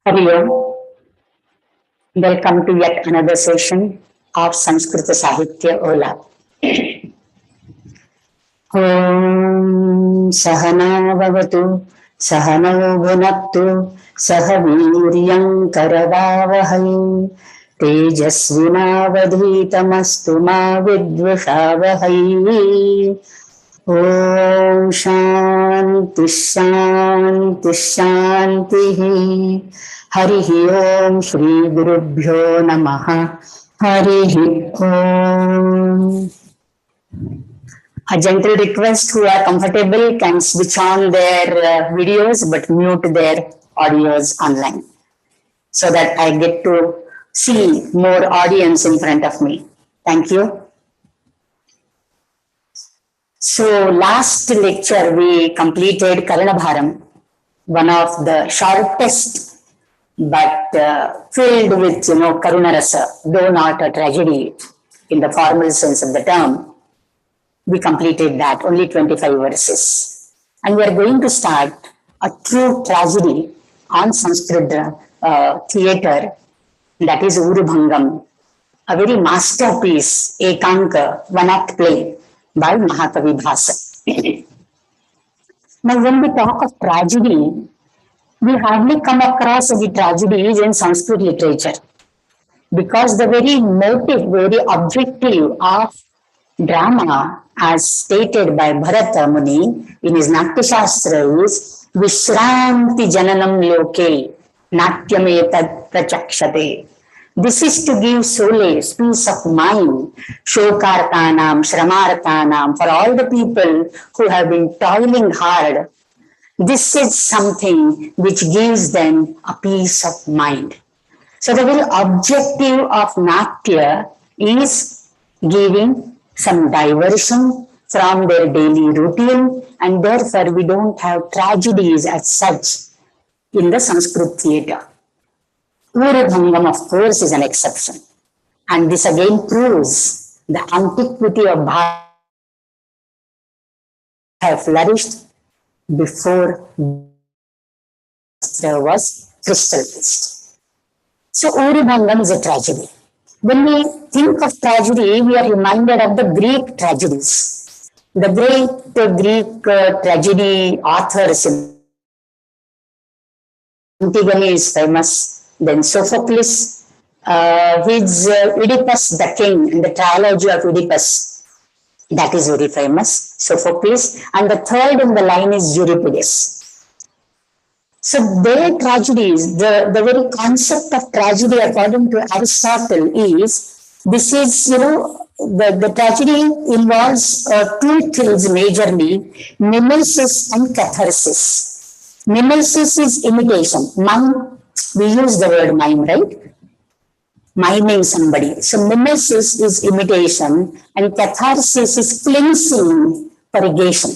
Hari Om. Welcome to yet another session of Sanskrit Sahitya Ola. Om Sahana Bhavatu Sahano Bhunaktu Sahaviryam Karavavahai Tejasvinavadhitamastu ma vidvushavahai. Om Shanti Shanti Shanti. Harihi Om Shri Gurubhyo Namaha. Harihi Om. A gentle request, who are comfortable can switch on their videos but mute their audios online so that I get to see more audience in front of me. Thank you. So last lecture we completed Karnabharam, one of the shortest but filled with Karunarasa, though not a tragedy in the formal sense of the term. We completed that, only 25 verses. And we are going to start a true tragedy on Sanskrit theatre, that is Urubhangam, a very masterpiece, Ekanka, one-act play by Mahakavi Bhasa. Now when we talk of tragedy, we hardly come across the tragedies in Sanskrit literature, because the very motive, very objective of drama, as stated by Bharata Muni in his Natya Shastra, is Vishranti Jananam Loke Natyam Etad Prachakshate. This is to give solace, peace of mind, Shokartanam, Shramartanam, for all the people who have been toiling hard. This is something which gives them a peace of mind. So the very objective of Natya is giving some diversion from their daily routine, and therefore we don't have tragedies as such in the Sanskrit theatre. Urubhangam, of course, is an exception. And this again proves the antiquity of Bhagavad have flourished before there was crystallized. So Urubhangam is a tragedy. When we think of tragedy, we are reminded of the Greek tragedies. The great Greek tragedy authors, Antigone is famous, then Sophocles, his Oedipus the King, in the trilogy of Oedipus, that is very famous, Sophocles, and the third in the line is Euripides. So their tragedies, the very concept of tragedy according to Aristotle is, this is, the tragedy involves two things majorly, mimesis and catharsis. Mimesis is imitation. Mime, we use the word mime, right? Miming somebody. So mimesis is imitation and catharsis is cleansing, purgation.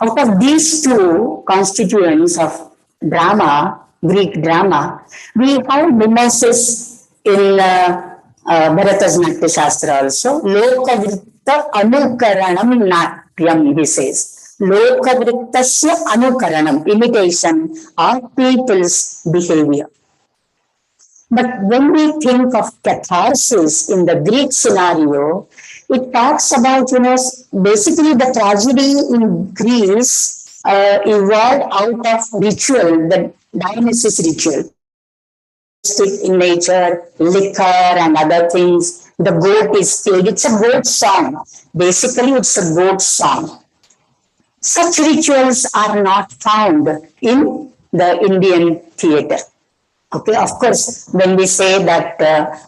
Out of these two constituents of drama, Greek drama, we have mimesis in Bharata's Natya Shastra also. Lokavritta anukaranam natyam, he says. Lokavrittasya anukaranam, imitation of people's behavior. But when we think of catharsis in the Greek scenario, it talks about, basically the tragedy in Greece evolved out of ritual, the Dionysus ritual. In nature, liquor and other things, the goat is killed. It's a goat song. Basically, it's a goat song. Such rituals are not found in the Indian theatre. Okay, of course, when we say that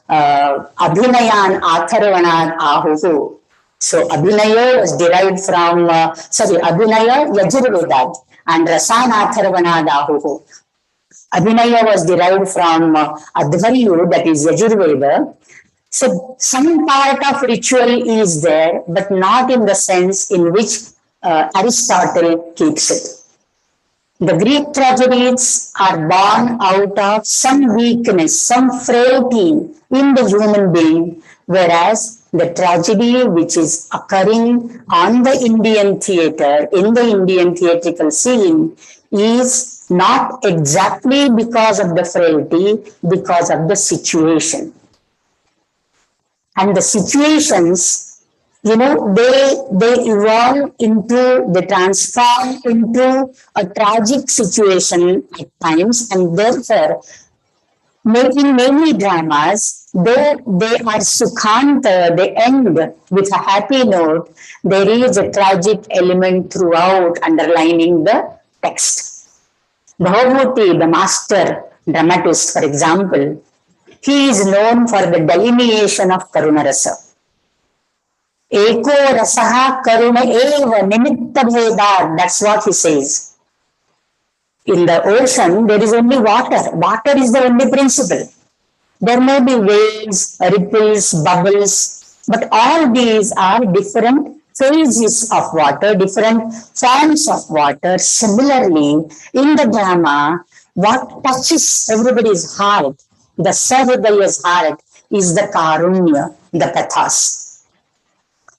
Abhinayan Atharvanad Ahuhu, so Abhinaya was derived from, Abhinaya Yajurvedat and Rasan Atharvanad Ahuhu. Abhinaya was derived from Advaryu, that is Yajurveda. So some part of ritual is there, but not in the sense in which Aristotle keeps it. The Greek tragedies are born out of some weakness, some frailty in the human being, whereas the tragedy which is occurring on the Indian theatre, in the Indian theatrical scene, is not exactly because of the frailty, because of the situation. And the situations, they evolve into, they transform into a tragic situation at times, and therefore, making many dramas, though they are sukhanta, they end with a happy note, there is a tragic element throughout underlining the text. Bhagavat, the master dramatist, for example, he is known for the delineation of Karuna Rasa. Eko rasaha karuna eva nimitta bhedad. That's what he says. In the ocean, there is only water. Water is the only principle. There may be waves, ripples, bubbles, but all these are different phases of water, different forms of water. Similarly, in the drama, what touches everybody's heart, the Sahridaya's heart, is the Karunya, the Pathas.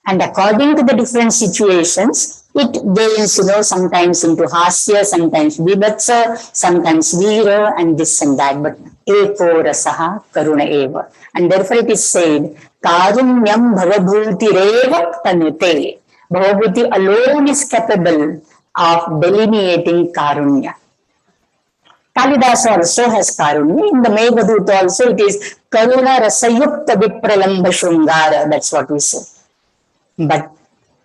And according to the different situations, it gains, sometimes into Hasya, sometimes Vibhatsa, sometimes Veera, and this and that. But Eko Rasaha Karuna Eva. And therefore it is said, Karunyam Bhavabhuti Reva Tanute. Bhavabhuti alone is capable of delineating Karunya. Kalidasa also has Karunya. In the Meghdut also it is Karuna Rasayukta Vipralamba Shungara. That's what we say. But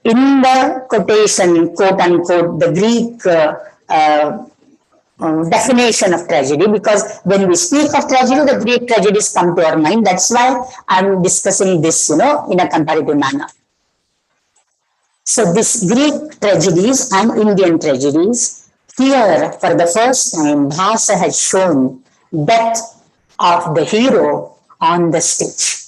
in the quotation, quote unquote, the Greek definition of tragedy, because when we speak of tragedy, the Greek tragedies come to our mind. That's why I'm discussing this, in a comparative manner. So this Greek tragedies and Indian tragedies, here for the first time, Bhasa has shown death of the hero on the stage,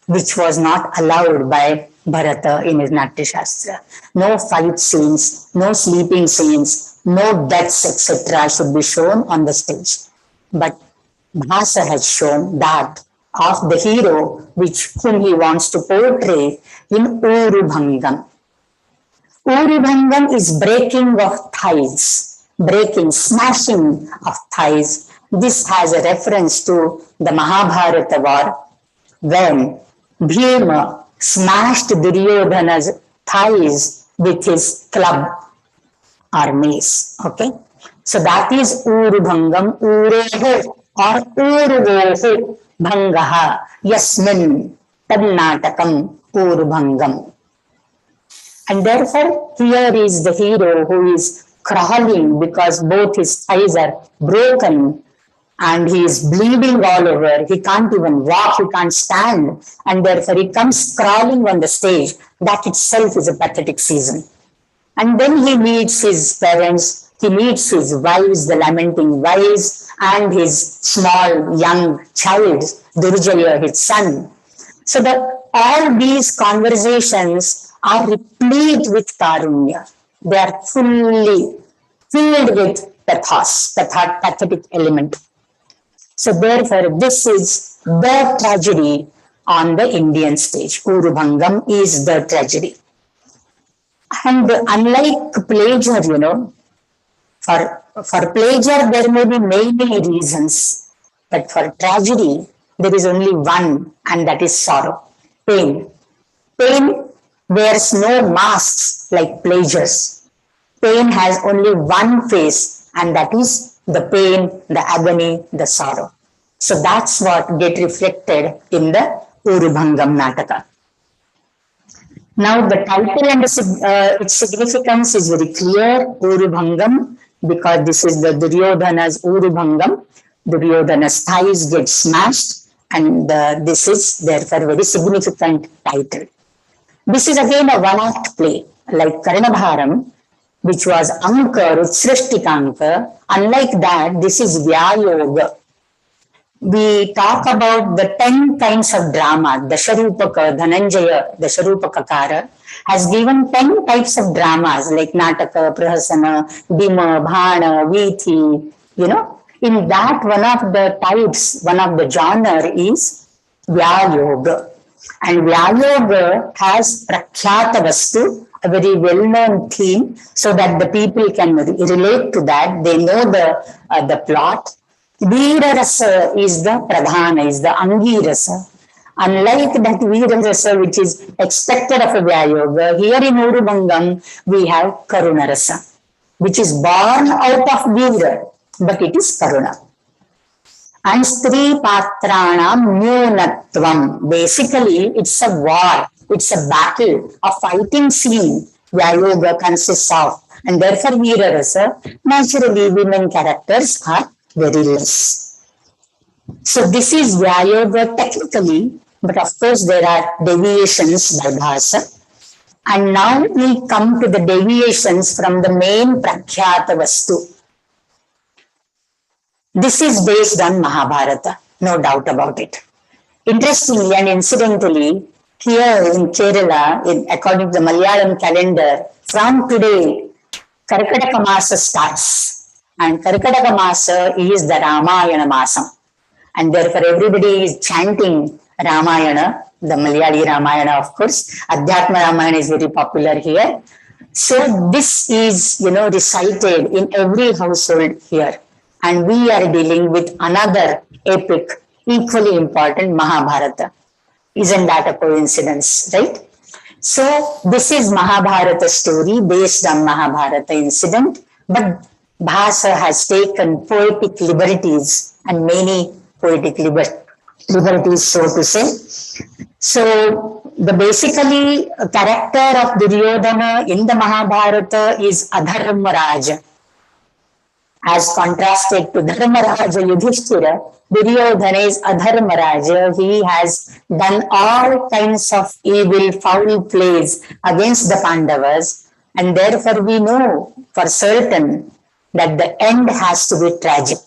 which was not allowed by Bharata in his Natya Shastra. No fight scenes, no sleeping scenes, no deaths, etc. should be shown on the stage. But Bhasa has shown that of the hero whom he wants to portray in Urubhangam. Urubhangam is breaking of thighs, smashing of thighs. This has a reference to the Mahabharata war, when Bheeshma smashed Duryodhana's thighs with his club or mace. Okay, so that is Urubhangam, Ureho or Uruvoho Bhangaha Yasmin Tannatakam Urubhangam. And therefore, here is the hero who is crawling because both his thighs are broken and he is bleeding all over. He can't even walk, he can't stand, and therefore he comes crawling on the stage. That itself is a pathetic scene. And then he meets his parents, he meets his wives, the lamenting wives, and his small young child, Durjaya, his son. So that all these conversations are replete with Karunya. They are fully filled with pathos, pathetic element. So therefore, this is the tragedy on the Indian stage. Urubhangam is the tragedy. And unlike pleasure, for pleasure there may be many reasons, but for tragedy there is only one, and that is sorrow, pain. Pain wears no masks like pleasures. Pain has only one face, and that is the pain, the agony, the sorrow. So that's what gets reflected in the Urubhangam Nataka. Now the title and its significance is very clear, Urubhangam, because this is the Duryodhana's Urubhangam. Duryodhana's thighs get smashed, and this is therefore a very significant title. This is again a one-act play, like Karnabharam, which was Anka, Rutsrishtikanka. Unlike that, this is Vyayoga. We talk about the 10 kinds of drama. Dasharupaka, Dhananjaya, Dasharupakakara has given 10 types of dramas like Nataka, Prahasana, Dima, Bhana, Vithi. In that one of the types, one of the genre is Vyayoga. And Vyayoga has Prakhyata Vastu a very well-known theme, so that the people can relate to that. They know the plot. Veera rasa is the pradhana, is the angi rasa. Unlike that Veera rasa which is expected of a Vyayoga, here in Urubhangam we have Karuna rasa, which is born out of Veera, but it is Karuna. And Stri Patranam Nyunatvam. Basically, it's a war, it's a battle, a fighting scene Vyayoga consists of. And therefore, Veera rasa, naturally women characters are very less. So this is Vyayoga technically, but of course there are deviations by Bhasa. And now we come to the deviations from the main Prakhyata Vastu. This is based on Mahabharata, no doubt about it. Interestingly and incidentally, here in Kerala, according to the Malayalam calendar, from today, Karkataka Masa starts. And Karkataka Masa is the Ramayana Masam. And therefore everybody is chanting Ramayana, the Malayali Ramayana of course. Adhyatma Ramayana is very popular here. So this is, recited in every household here. And we are dealing with another epic, equally important, Mahabharata. Isn't that a coincidence, right? So this is Mahabharata story based on Mahabharata incident, but Bhasa has taken poetic liberties and many poetic liberties, so to say. So the basically character of Duryodhana in the Mahabharata is Adharmaraja. As contrasted to Dharmaraja Yudhishthira, Duryodhana is Adharmaraja. He has done all kinds of evil, foul plays against the Pandavas, and therefore we know for certain that the end has to be tragic,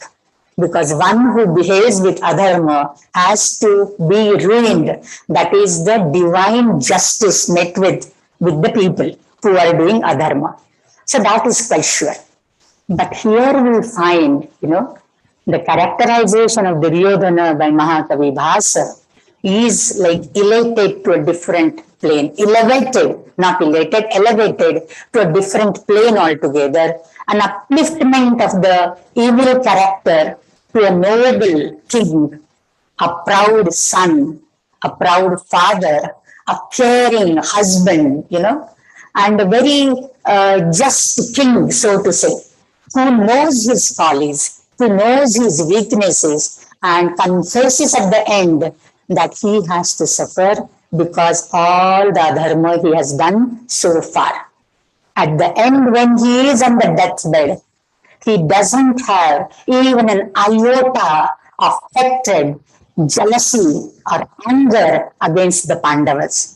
because one who behaves with adharma has to be ruined. That is the divine justice met with the people who are doing adharma. So that is quite sure. But here we find, the characterization of Duryodhana by Mahakavi Bhasa is like elated to a different plane, elevated, not elated, elevated to a different plane altogether, an upliftment of the evil character to a noble king, a proud son, a proud father, a caring husband, and a very just king, so to say, who knows his follies, who knows his weaknesses, and confesses at the end that he has to suffer because all the dharma he has done so far. At the end, when he is on the deathbed, he doesn't have even an iota of hatred, jealousy, or anger against the Pandavas.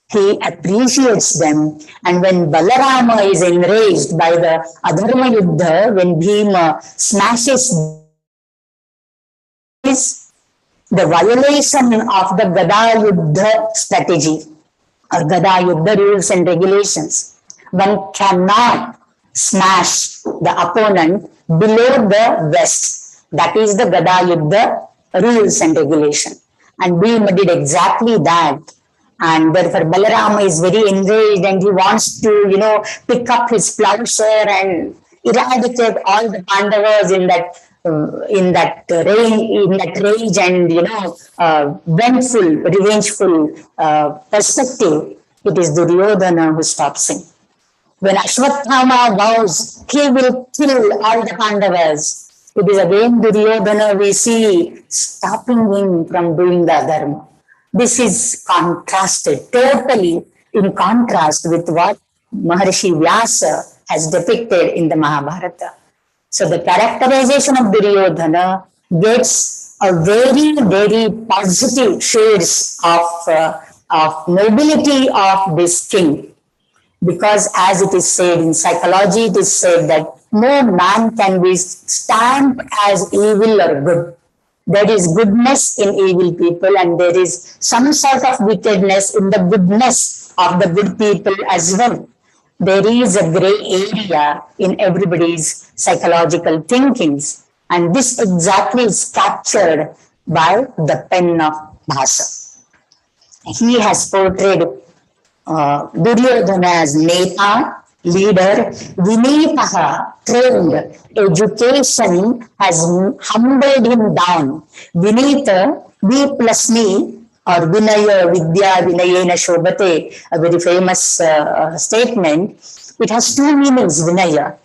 He appreciates them, and when Balarama is enraged by the Adharma Yuddha, when Bheema smashes the violation of the Gada Yuddha strategy or Gada Yuddha rules and regulations, one cannot smash the opponent below the vest. That is the Gada Yuddha rules and regulation. And Bheema did exactly that. And therefore Balarama is very enraged and he wants to, pick up his plowshare and eradicate all the Pandavas in that rage and, vengeful, revengeful perspective. It is Duryodhana who stops him. When Aswathama vows he will kill all the Pandavas, it is again Duryodhana we see stopping him from doing the dharma. This is contrasted, totally in contrast with what Maharshi Vyasa has depicted in the Mahabharata. So the characterization of Duryodhana gets a very, very positive shades of nobility of this king. Because as it is said in psychology, it is said that no man can be stamped as evil or good. There is goodness in evil people and there is some sort of wickedness in the goodness of the good people as well. There is a gray area in everybody's psychological thinkings, and this exactly is captured by the pen of Bhasa. He has portrayed Duryodhana as Neta, leader, Vinitaha, trained, education has humbled him down. Vinita, V plus me, or Vinaya, Vidya, Vinayena Shobhate, a very famous statement. It has two meanings, Vinaya.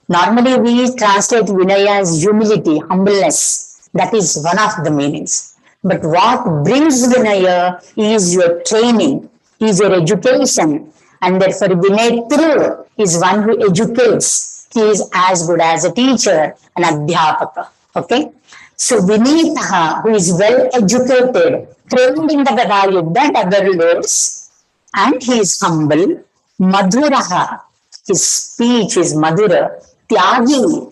Normally we translate Vinaya as humility, humbleness. That is one of the meanings. But what brings Vinaya is your training, is your education, and therefore Vinayatru is one who educates. He is as good as a teacher, an adhyapaka. Okay? So Vinitaha, who is well educated, trained in the Gada and other lords, and he is humble. Madhuraha, his speech is Madhura. Tyagi,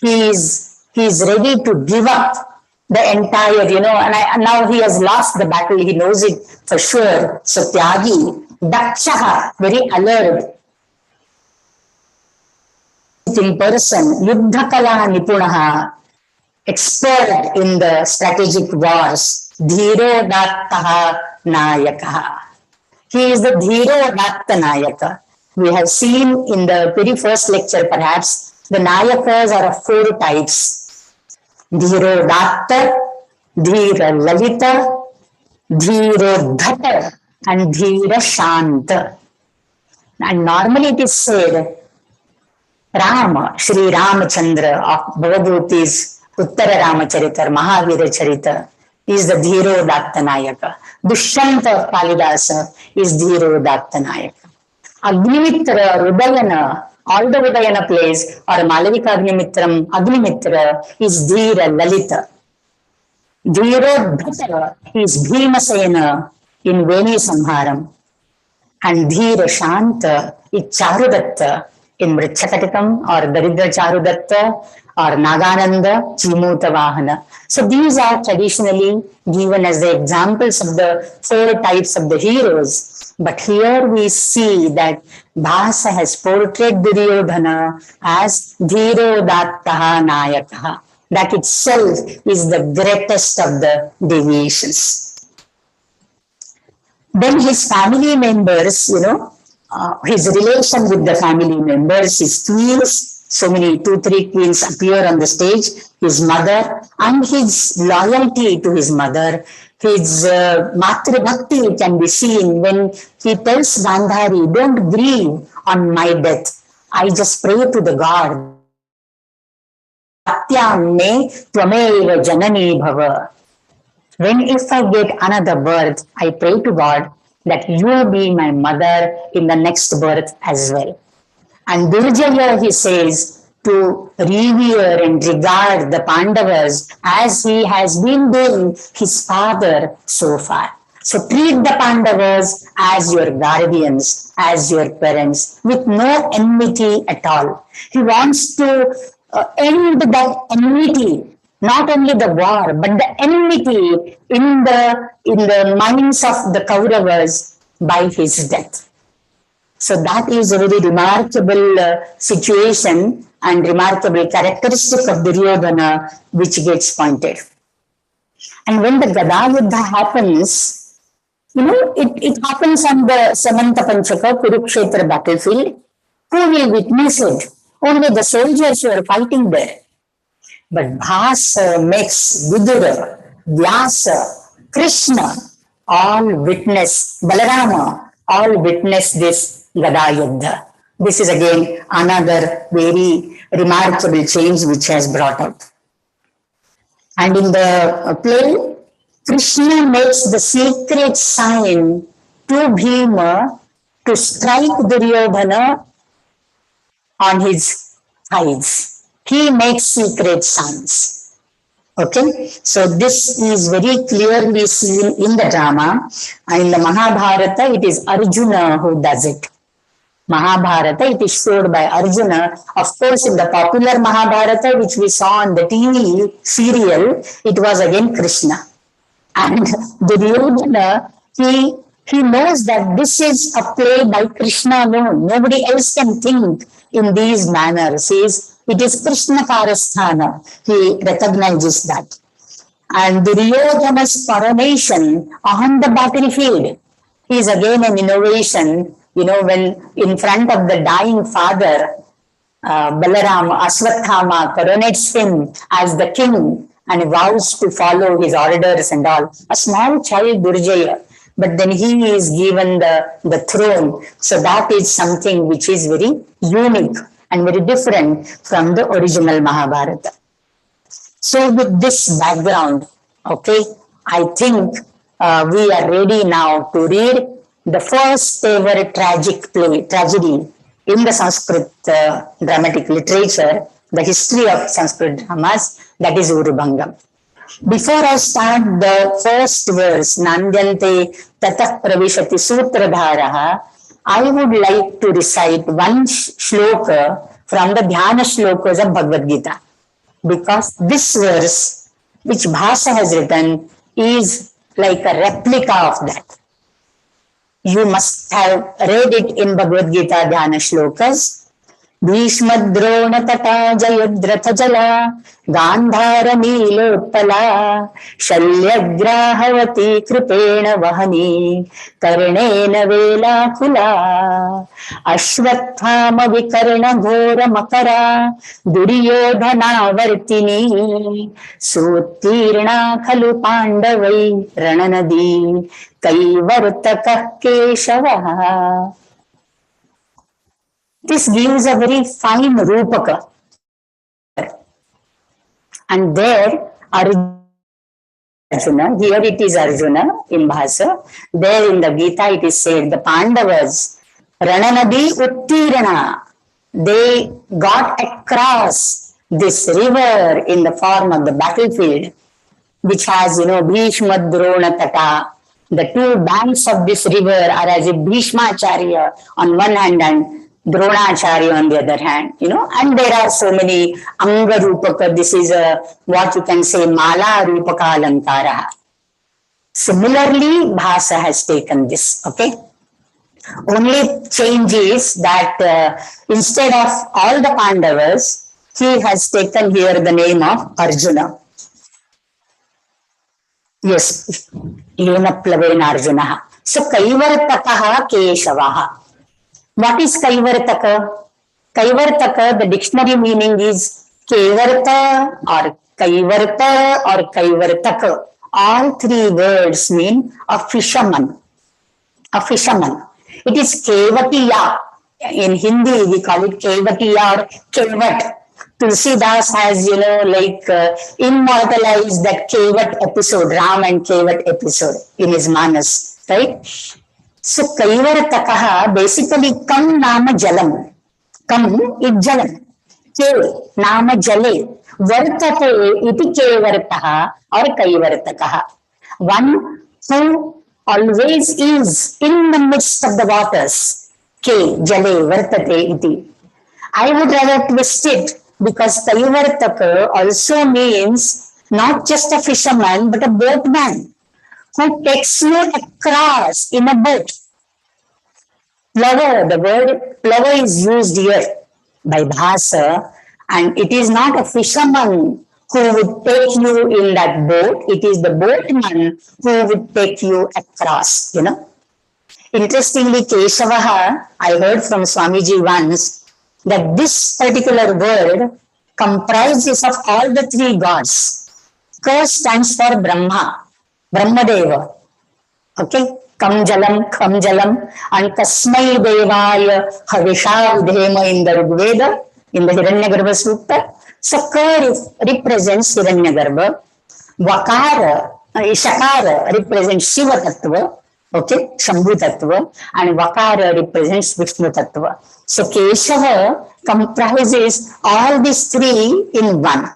he is ready to give up the entire, and now he has lost the battle, he knows it for sure. So Tyagi, Dakshaha, very alert in person, Yuddhakala Nipunaha, expert in the strategic wars, Dhiro Nayakaha. He is the Dhiro Nayaka. We have seen in the very first lecture, perhaps, the Nayakas are of four types. Dhiro Datta, Dhira Lalita, Dhiro Dhata, and Dhira Shanta. And normally it is said, Rama, Sri Ramachandra of Bhagavati's Uttara Ramacharita, Mahavira Charita, is the Dhiro Datta Nayaka. Dushyanta of Kalidasa is Dhiro Datta Nayaka. Agnimitra, Udayana, all the Udayana plays, or Malavika Agnimitram, Agnimitra is Dhira Lalita. Dhiro Dhata is Bhimasena in Veni Samharam. And Dhira Shanta is Charudatta in Mritchakatikam or Daridra Charudatta or Nagananda Chimuta Vahana. So these are traditionally given as the examples of the four types of the heroes. But here we see that Bhasa has portrayed Duryodhana as Dhiro Dattaha Nayakaha. That itself is the greatest of the deviations. Then his family members, his relation with the family members, his queens, so many 2-3 queens appear on the stage, his mother, and his loyalty to his mother, his Matri Bhakti can be seen when he tells Gandhari, don't grieve on my death. I just pray to the God. Tvameva janani bhava. When if I get another birth, I pray to God that you will be my mother in the next birth as well. And Durjaya, he says, to revere and regard the Pandavas as he has been doing his father so far. So treat the Pandavas as your guardians, as your parents, with no enmity at all. He wants to end that enmity, not only the war, but the enmity in the minds of the Kauravas by his death. So that is a very remarkable situation and remarkable characteristic of Duryodhana which gets pointed. And when the Gada Yuddha happens, it happens on the Samanta Panchaka, Kurukshetra battlefield. Who will witness it? Only the soldiers who are fighting there. But Bhasa makes Vidura, Vyasa, Krishna all witness, Balarama all witness this Gada Yuddha. This is again another very remarkable change which has brought out. And in the play, Krishna makes the secret sign to Bheema to strike Duryodhana on his thighs. He makes secret signs. Okay, so this is very clearly seen in the drama. In the Mahabharata, it is Arjuna who does it. Mahabharata, it is showed by Arjuna. Of course, in the popular Mahabharata, which we saw on the TV serial, it was again Krishna. And Duryodhana, he knows that this is a play by Krishna alone. Nobody else can think in these manners. It is Krishna Karasthana. He recognizes that. And Duryodhana's coronation on the battlefield is again an innovation. When in front of the dying father, Balaram, Aswathama coronates him as the king and vows to follow his orders and all. A small child, Durjaya, but then he is given the throne. So that is something which is very unique and very different from the original Mahabharata. So with this background, okay, I think we are ready now to read the first ever tragedy in the Sanskrit dramatic literature, the history of Sanskrit dramas, that is Urubhangam. Before I start the first verse, Nandyante Tatah Pravishati Sutradharaha, I would like to recite one shloka from the Dhyana shlokas of Bhagavad Gita. Because this verse, which Bhasa has written, is like a replica of that. You must have read it in Bhagavad Gita Dhyana shlokas. Bheeshma drona thata jayadratha jalaa Gandhaara neelothphala Shalyagrahavatee kripena vahanee karnena Velaakulaa Aswathama Vikarnaa ghora Makaraa Duryodhana varthinee Sotheerno khalu Pandavai rana nadhee kaivarthakah Keshavaha. This gives a very fine rupaka. And there, Arjuna, here it is Arjuna in Bhasa, there in the Gita it is said, the Pandavas, Rananadi Uttirana, they got across this river in the form of the battlefield, which has, Bhishma Drona Tata. The two banks of this river are as if Bhishma Acharya on one hand and Dronacharya on the other hand, and there are so many Anga Rupaka. This is what you can say Mala Rupaka Alankara. Similarly, Bhasa has taken this, okay. Only change is that instead of all the Pandavas, he has taken here the name of Arjuna. Yes, Yena Plavena Arjuna. So Kaivarthakah Keshavaha. What is kaivarthakah? Kaivarthakah, the dictionary meaning is kevartha or kaivarthakah. All three words mean a fisherman. A fisherman. It is kevatiya. In Hindi, we call it kevatiya or kevat. Tulsidas has, immortalized that kevat episode, Ram and Kevat episode in his Manas, right? So, kaivarthakah, basically, kam nama jalam. Kam is jalam. Ke nama jale. Vartate iti kevarthaha or kaivarthakah. One who always is in the midst of the waters. Ke jale vartate iti. I would rather twist it because kaivarthakah also means not just a fisherman but a boatman who takes you across in a boat. Plover, the word plover is used here by Bhasa, and it is not a fisherman who would take you in that boat, it is the boatman who would take you across, Interestingly, Keshavaha, I heard from Swamiji once that this particular word comprises of all the three gods. K stands for Brahma, Brahmadeva, okay, Kam Jalam, and Kasmai Devaya Havisha Udhema in the Rigveda, in the Hiranyagarbha Sutta. So K represents Hiranyagarbha, Vakara, Shakara represents Shiva Tattva, okay, Shambhu Tattva, and Vakara represents Vishnu Tattva. So Keshava comprises all these three in one.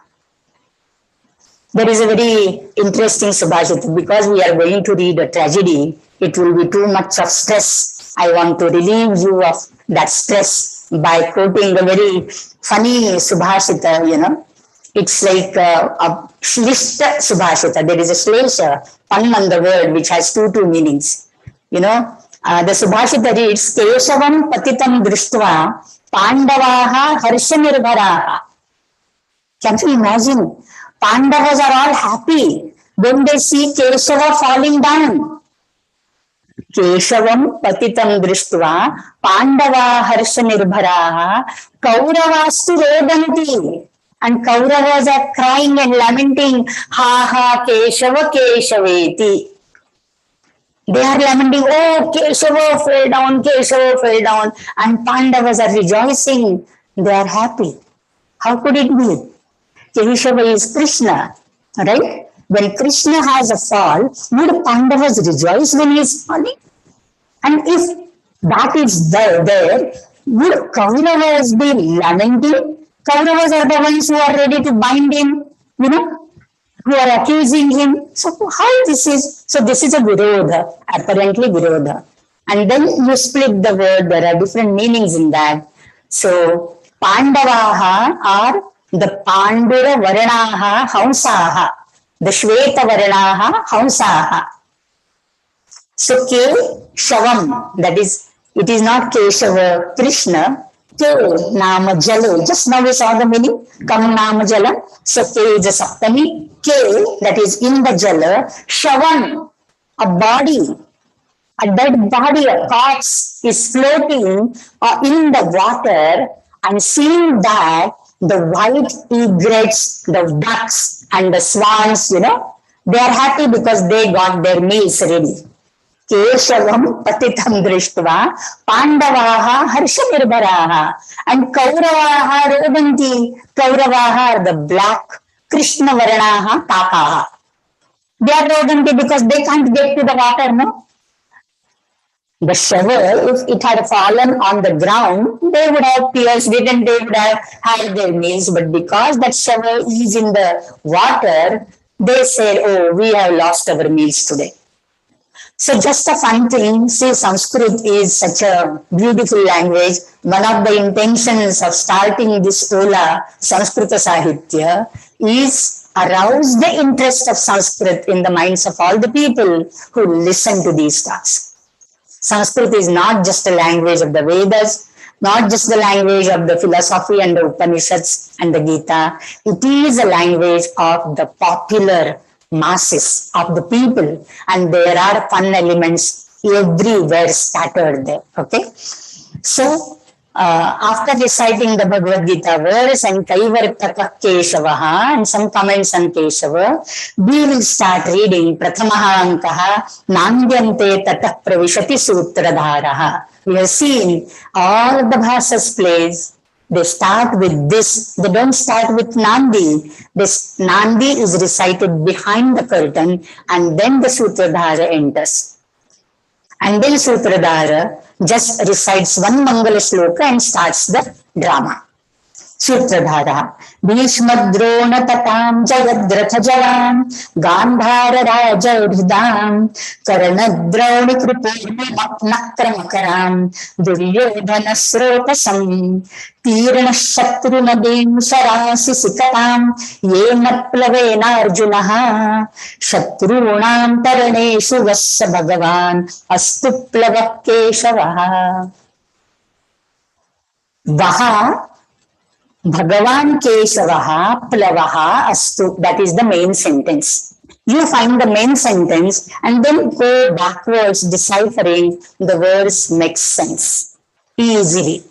There is a very interesting subhashit. Because we are going to read a tragedy, it will be too much of stress. I want to relieve you of that stress by quoting a very funny subhashita, It's like a shlishta subhashita. There is a shlesha, pun on the word, which has two meanings. The subhashita reads, Keshavam patitam drishtva pandavaha harsha nirbharaha. Can you imagine? Pandavas are all happy when they see Keshava falling down. Keshavam patitam drishtva Pandava harsha nirbharaha Kauravastu rodanti. And Kauravas are crying and lamenting, ha ha Keshava Keshaveti. They are lamenting, oh Keshava fell down, Keshava fell down. And Pandavas are rejoicing. They are happy. How could it be? Keshava is Krishna, right? When Krishna has a fall, would Pandavas rejoice when he is falling? And if that is there, would Kauravas be lamenting? Kauravas are the ones who are ready to bind him, who are accusing him. So how this is? So this is a virodha, apparently virodha. And then you split the word, there are different meanings in that. So Pandavaha are the Pandura Varanaha Hamsaha, the Shweta Varanaha Hamsaha. So Keshavam, that is, it is not Keshava Krishna, Ke Nama Jala. Just now we saw the meaning, Kam Nama Jala. So Ke is a Saptami, Ke, that is in the Jala, Shavam, a body, a dead body, a corpse is floating in the water, and seeing that the white egrets, the ducks and the swans, they are happy because they got their meals ready. Keshavam patitam drishtva Pandavaha harsha nirbharaha and Kauravaha rodanti. Kauravaha are the black Krishna varanaha takaha. They are rodanti because they can't get to the water, no? The shovel, if it had fallen on the ground, they would have pierced it and they would have had their meals. But because that shovel is in the water, they said, oh, we have lost our meals today. So just a fun thing, see, Sanskrit is such a beautiful language. One of the intentions of starting this Ola, Sanskrita Sahitya, is arouse the interest of Sanskrit in the minds of all the people who listen to these talks. Sanskrit is not just a language of the Vedas, not just the language of the philosophy and the Upanishads and the Gita. It is a language of the popular masses of the people, and there are fun elements everywhere scattered there. Okay, so after reciting the Bhagavad Gita verse and kaivarthakah Keshavaha and some comments on Keshava, we will start reading Prathamaha Ankaha Nandyante Tatah Pravishati Sutradharaha. We have seen all the bhasas plays. They start with this. They don't start with Nandi. This Nandi is recited behind the curtain, and then the Sutradhara enters. And then Sutradhara just recites one Mangala Shloka and starts the drama. Sutradhara. Bheeshma drona tatam jayadratha jalam Gandhaara raja hridam karna drauni kripena makaram Duryodhana srotasam Tirna shatru nadim sarasi sikatam Yena plavena arjunaha Shatrunam taraneshu vassa bhagavan Astu plavak keshavaha. Vaha Bhagavan Keshavaha Plavaha Astu. That is the main sentence. You find the main sentence and then go backwards deciphering the verse makes sense easily.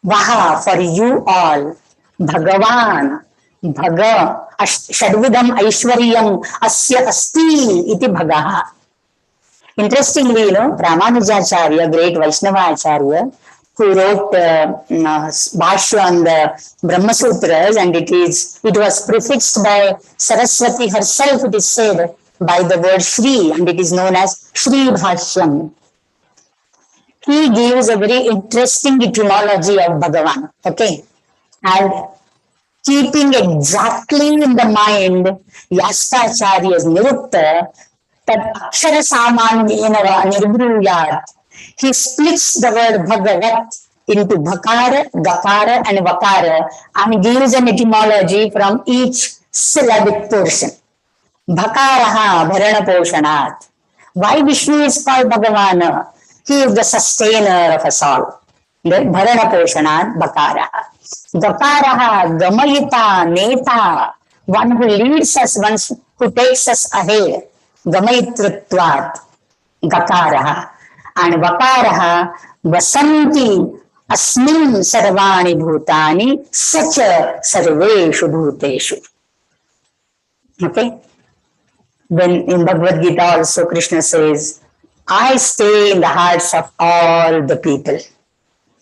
Vaha, for you all. Bhagavan, Bhaga, Shadvidam Aishwaryam Asya Asti iti Bhagaha. Interestingly, Ramanujacharya, great Vaishnava Acharya, who wrote Bhashya on the Brahma Sutras, and it was prefixed by Saraswati herself, it is said, by the word Shri, and it is known as Shri Bhashyam. He gives a very interesting etymology of Bhagavan, okay? And keeping exactly in the mind Yastacharya's Nirukta, that Akshara Samanyena Nirbruyat, he splits the word Bhagavat into Bhakara, Gakara and Vakara and gives an etymology from each syllabic portion. Bhakaraha Bharana Poshanat. Why Vishnu is called Bhagavana? He is the sustainer of us all. Bharana Poshanat Bhakaraha. Gakaraha Gamayita Neta. One who leads us, one who takes us ahead. Gamayitritvat. Gakaraha. And Vakaraha vasanti asmin sarvani bhutani sacha sarveshu bhuteshu. Okay? When in Bhagavad Gita also Krishna says, I stay in the hearts of all the people.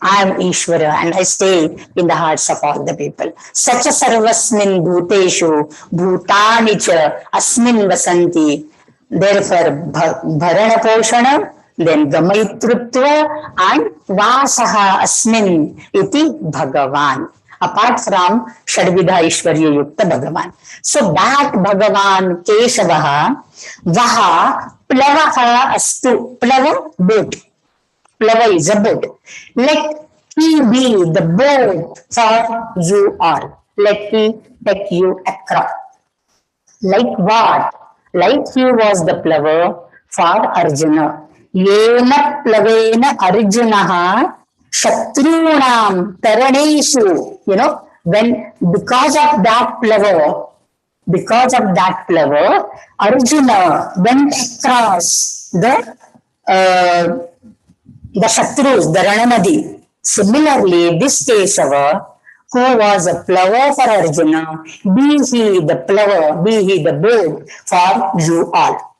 I am Ishvara and I stay in the hearts of all the people. Sacha sarvasmin bhuteshu bhutani cha asmin vasanti. Therefore, bharana poshana, then gamayitrutva and vasaha asmin iti Bhagavan. Apart from Shadvidha Ishwarya Yukta Bhagavan. So that Bhagavan Keshavaha Vaha Plavaha Astu. Plava, boat. Plava is a boat. Let he be the boat for you all. Let he take you across. Like what? Like he was the plover for Arjuna. Yena plavena Arjunaha Shatrunam Taraneshu. When because of that plover, Arjuna went across the Shatrus, the Rana Nadhee. Similarly, this Keshava, who was a plover for Arjuna, be he the plover, be he the boat for you all.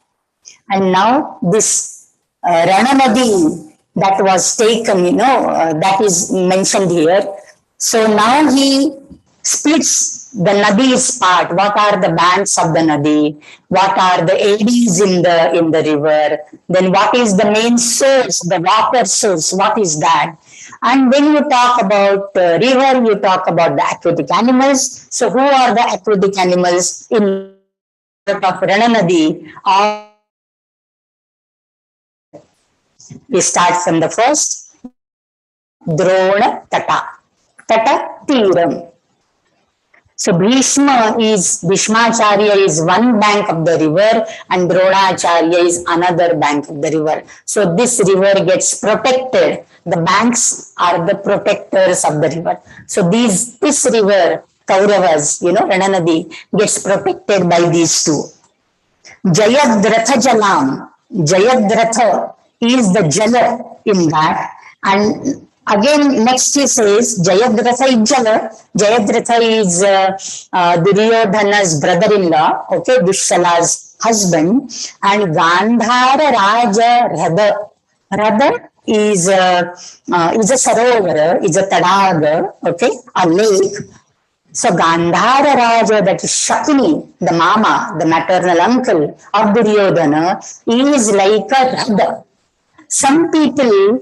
And now this Rana Nadhee that was taken, that is mentioned here. So now he splits the Nadhee's part. What are the banks of the Nadhee? What are the eddies in the river? Then what is the main source, the water source? What is that? And when you talk about river, you talk about the aquatic animals. So who are the aquatic animals in of Rana Nadhee? We start from the first. Drona, thata. Thata, Tiram. So Bhishmacharya is one bank of the river and Dronacharya is another bank of the river. So this river gets protected. The banks are the protectors of the river. So this river, Kauravas, Rana Nadhee, gets protected by these two. Jayadratha jalam. Jayadratha is the jala in that. And again, next he says, Jayadratha is jala. Jayadratha is Duryodhana's brother-in-law, okay, Dushala's husband. And Gandhaara Raja Radha. Radha is a sarovar, is a tadaga, okay, a lake. So Gandhara Raja, that is Shakuni, the mama, the maternal uncle of Duryodhana, is like a Radha. Some people,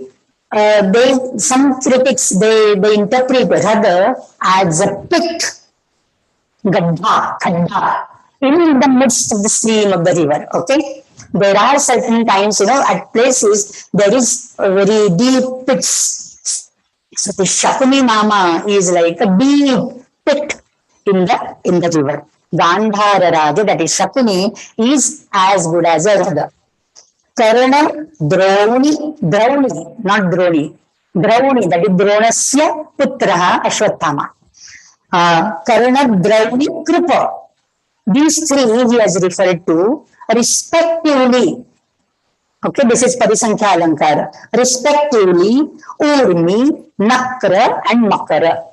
some critics, they interpret Radha as a pit, khadda, in the midst of the stream of the river, okay? There are certain times, at places, there is a very deep pits. So the Shakuni mama is like a deep pit in the river. Gandhara Raja, that is Shakuni, is as good as a Radha. Karna, Drauni, not Droni. Drauni, that is Dronasya Putraha Aswathama. Karna, Drauni, Kripa. These three he has referred to respectively. Okay, this is Parisankhya Alankara. Respectively, Urmi, Nakra and Makara.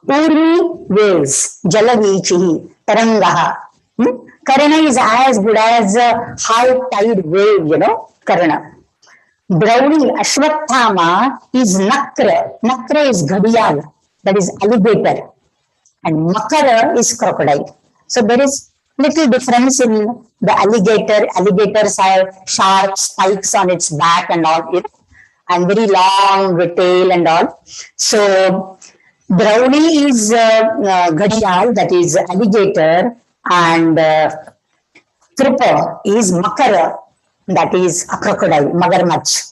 Urmi, waves, Jalavichihi, Tarangaha. Karna is as good as a high tide wave, Karna. Drauni, Aswathama is Nakra. Nakra is Ghadiyal, that is alligator. And Makara is crocodile. So there is little difference in the alligator. Alligators have sharp spikes on its back and all, and very long tail and all. So Drauni is Ghadiyal, that is alligator, and Kripa is Makara, that is a crocodile, Magarmach.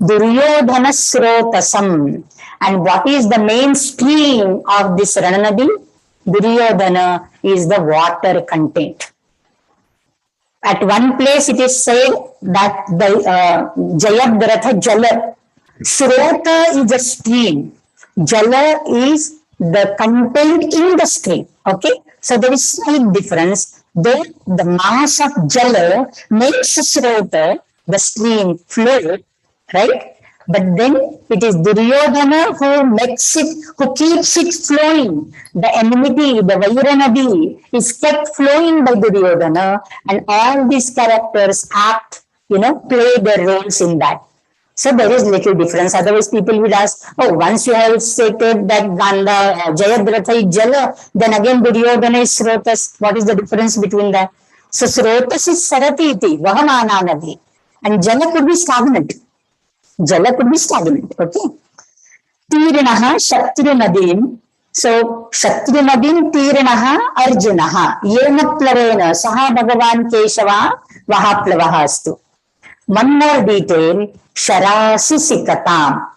Duryodhana Srotasam. And what is the main stream of this Rana Nadhee? Duryodhana is the water content. At one place it is said that the Jayadratha Jala, Srota is a stream, Jala is the content in the stream. Okay, so there is slight difference. Though the mass of Jala makes Srota, the stream flow, right? But then it is Duryodhana who keeps it flowing. The enmity, the Vairanadi is kept flowing by Duryodhana, and all these characters act, play their roles in that. So there is little difference. Otherwise, people will ask, oh, once you have stated that Jayadratha is jala, then again Duryodhana is Srotas. What is the difference between that? So Srotas is Saratiti, Vahamana Nadhee. And jala could be stagnant. Jala could be stagnant, okay? Tirinaha Shatru Nadim. So Shatru Nadim Tirinaha Arjunaha. Yena Plavena Saha Bhagavan Keshava Vahaplavaha Astu. One more detail, Sharasi Sikatam.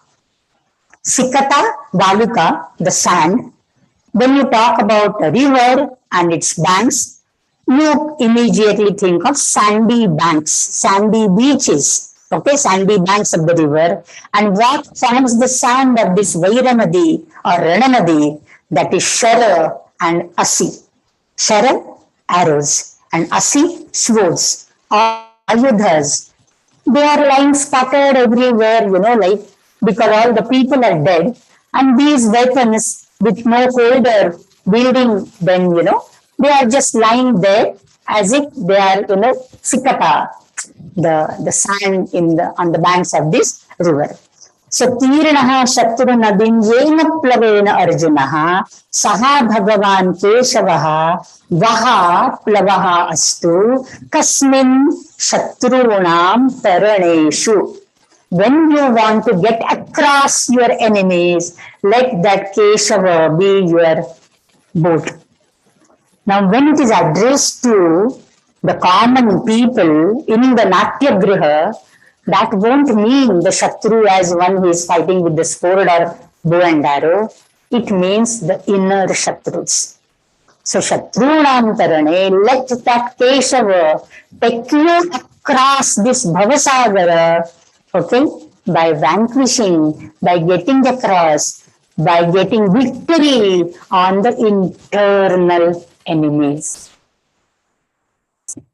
Sikata, Baluka, the sand. When you talk about a river and its banks, you immediately think of sandy banks, sandy beaches. Okay, sandy banks of the river, and what forms the sand of this Vairanadi or Rananadi, that is Shara and Asi. Shara, arrows, and Asi, swords, or Ayudhas. They are lying scattered everywhere, because all the people are dead, and these weapons with no holder wielding them, they are just lying there as if they are, Sikata, the sand on the banks of this river. So Tirinaha Shatru Nadim Yena Plavena Arjunaha Saha Bhagavan Keshavaha Vaha Plavaha Astu Kasmin Shatrunam Taraneshu. When you want to get across your enemies, let that Keshava be your boat. Now when it is addressed to the common people in the Natyagriha, that won't mean the Shatru as one who is fighting with the sword or bow and arrow. It means the inner Shatrus. So Shatrunam Tarane, let that Keshava take you across this Bhavasagara, okay, by vanquishing, by getting across, by getting victory on the internal enemies.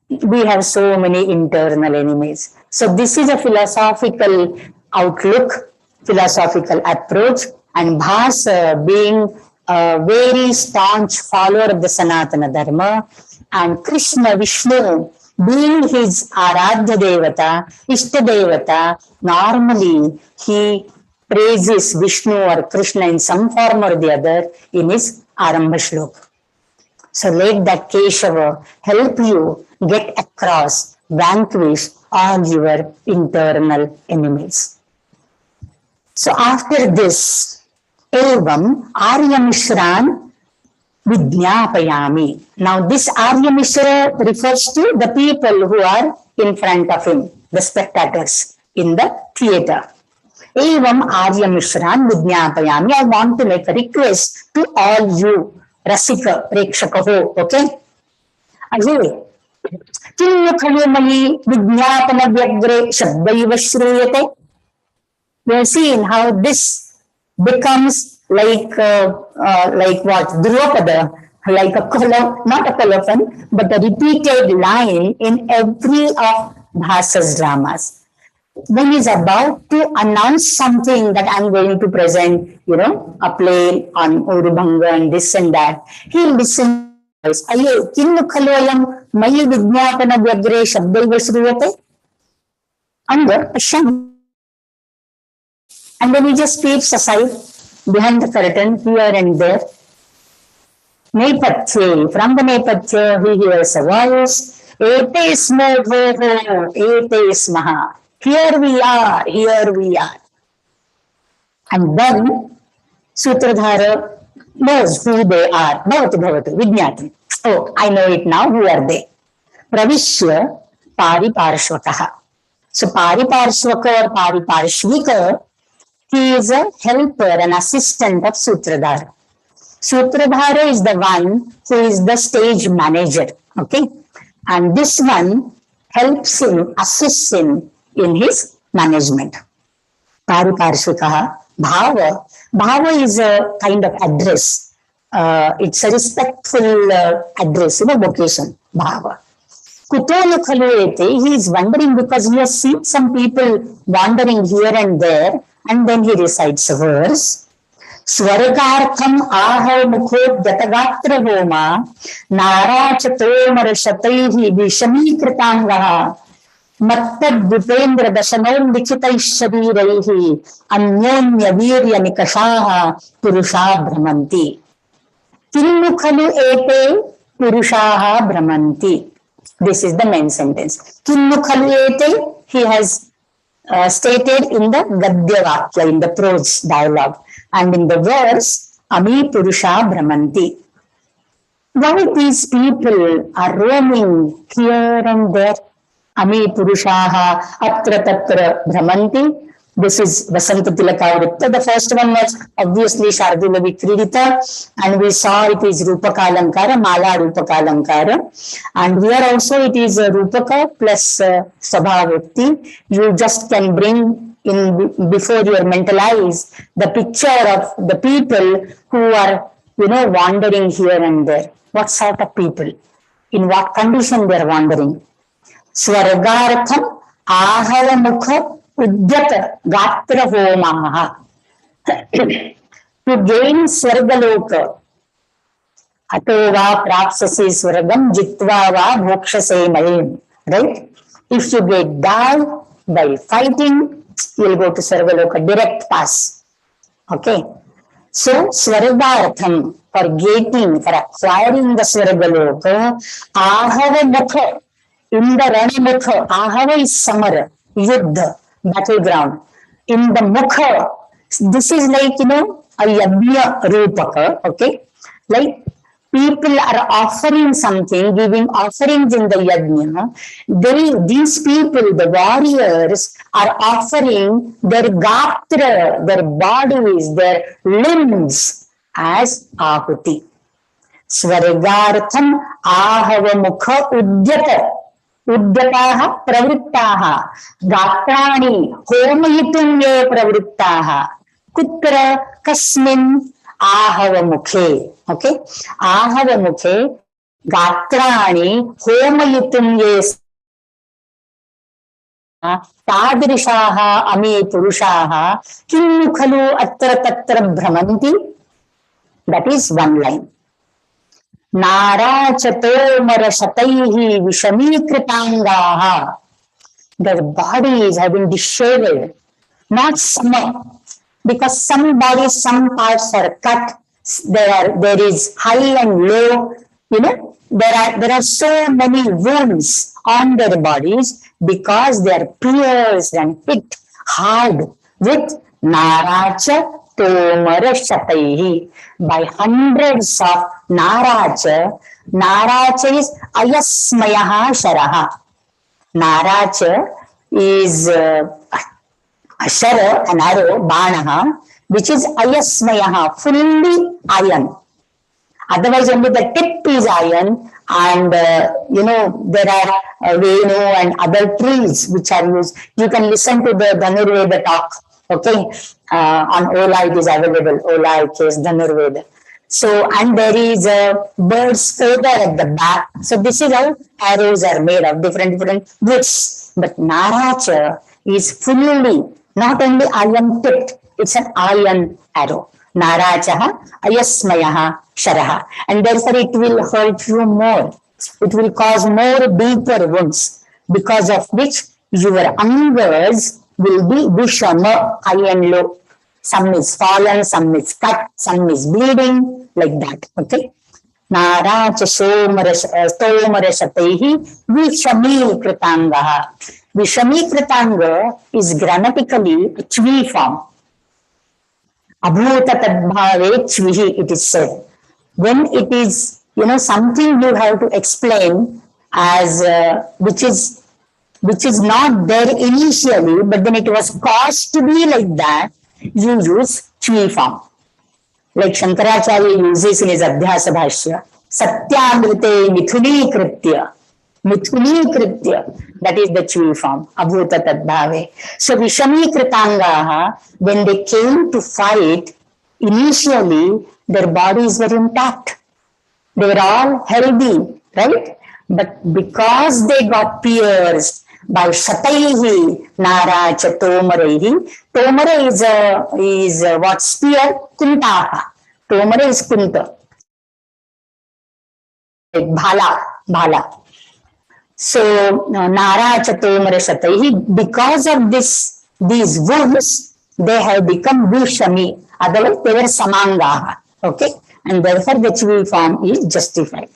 We have so many internal enemies. So this is a philosophical outlook, philosophical approach, and Bhasa being a very staunch follower of the Sanatana Dharma, and Krishna, Vishnu, being his Aradhya Devata, Ishta Devata, normally he praises Vishnu or Krishna in some form or the other in his Arambha Shloka. So let that Keshava help you get across, vanquish all your internal enemies. So after this, Evam Arya Mishran Vidnyapayami. Now this Arya Mishra refers to the people who are in front of him, the spectators in the theatre. Evam Arya Mishran Vidnyapayami. I want to make a request to all you Rasika, Prekshakaho, okay? Ajay, Kinya Khalu Vidnyapana Vyagre Shabdaiva Shruyate. We have seen how this becomes like what? Dhruvapada, like a column, not a colophon, but a repeated line in every of Bhasa's dramas. When he's about to announce something that I'm going to present, a play on Urubhangam and this and that, he listens. Aye, kinnu khalu mayi vidnyapana vyagre shabdaiva shruyate. Under a sham. And then he just peeps aside behind the curtain here and there. Nepathe, from the Nepathe, he hears a voice. Ete smoho, ete smaha. Here we are. And then Sutradhara knows who they are. Bhavatu, Vijnati. Oh, I know it now. Who are they? Pravishya Pariparshvakaha. So Pariparshvaka or Pariparshvika, he is a helper, an assistant of Sutradhara. Sutradhara is the one who is the stage manager. Okay. And this one helps him, assists him in his management. Pariparshvikaha. Bhava. Bhava is a kind of address. It's a respectful address, vocation. Bhava. Kutonu khalu ete, he is wondering because he has seen some people wandering here and there, and then he recites a verse. Swargartham aha mukhodgatagatra homa narachatomar-shataihi vishamikritangaha mattad-vipendra dashanol-likhitaish shariraihi anyonya-virya nikashaha purusha brahmanti. Kinnu khalu ete purushaha brahmanti. This is the main sentence. Kinnu khalu ete, he has stated in the Gadya Vakya, in the prose dialogue. And in the verse, Ami Purusha Brahmanti. Why these people are roaming here and there? Ami Purushaha Atra Tatra Brahmanti. This is Vasanta Tilaka. The first one was obviously Shardula Vikridita, and we saw it is Rupaka Alankara, Mala Rupaka Alankara. And here also it is Rupaka plus Sabhavakti. You just can bring in before your mental eyes the picture of the people who are, wandering here and there. What sort of people? In what condition they are wandering? Swargartham Aharamukha Udyata Gatra Homaha. To gain Swargaloka, Atova Prapsasi Swargam Jitva Va Mokshase Mayim. Right? If you get die by fighting, you will go to Swargaloka, direct pass. Okay. So, Swargartham, for getting, for acquiring the Swargaloka, Ahava Mukha, in the Rana Mukha, Ahava is Samara, Yuddha, battleground. In the Mukha, this is like, a Yabya Rupaka, okay? Like, people are offering something, giving offerings in the Yajna. These people, the warriors, are offering their gatra, their bodies, their limbs as ahuti. Swargartham ahavamukha udyata. Udyataha pravrittaha. Gatrani homayitum ye pravrittaha. Kutra kasmin ahavamukhe. Okay, ahavamukhe gatrani homayitum ye tadrishaha ami purushaha kinnu khalu atra tatra brahmanti. That is one line. Narachatomar-shataihi vishamikritangaha. Their bodies have been disheveled, not summer, because some bodies, some parts are cut. There is high and low, there are so many wounds on their bodies because they are pierced and hit hard with Naracha Tomara Shataihi, by hundreds of Naracha. Naracha is Ayasmayaha Sharaha. Naracha is a shara, an arrow, Banaha, which is Ayasmayaha, fully iron. Otherwise, only the tip is iron, and there are Venu and other trees which are used. You can listen to the Dhanurveda talk, okay? On Ola it is available, Ola case Dhanurveda. So, and there is a bird's feather at the back. So, this is how arrows are made of, different woods. But Naracha is fully, not only iron tipped, it's an iron arrow. Narachaha ayasmayaha sharaha. And therefore it will hurt you more. It will cause more deeper wounds, because of which your angers will be vishama, high and low. Some is fallen, some is cut, some is bleeding, like that. Okay. Naracha stomarashataihi vishamikritangaha. Vishamikritanga is grammatically a chvi form. Abhuta tadbhave chvihi, it is said. When it is, something you have to explain as which is not there initially, but then it was caused to be like that, you use chvi form. Like Shankaracharya uses in his Adhyasa Bhashya, Satyamrite mithuni kritya, that is the chvi form, Abhuta tadbhave. So Vishamikritangaha, when they came to fight, initially their bodies were intact. They were all healthy, right? But because they got pierced by Shataihi Nara Chatomaraihi, Tomara is what spear? Kuntaha. Tomara is Kunta. Bhala. So Nara Chatomara Shataihi, because of these wounds, they have become Bhishami. Otherwise, they were Samangaha. Okay, and therefore the civil form is justified.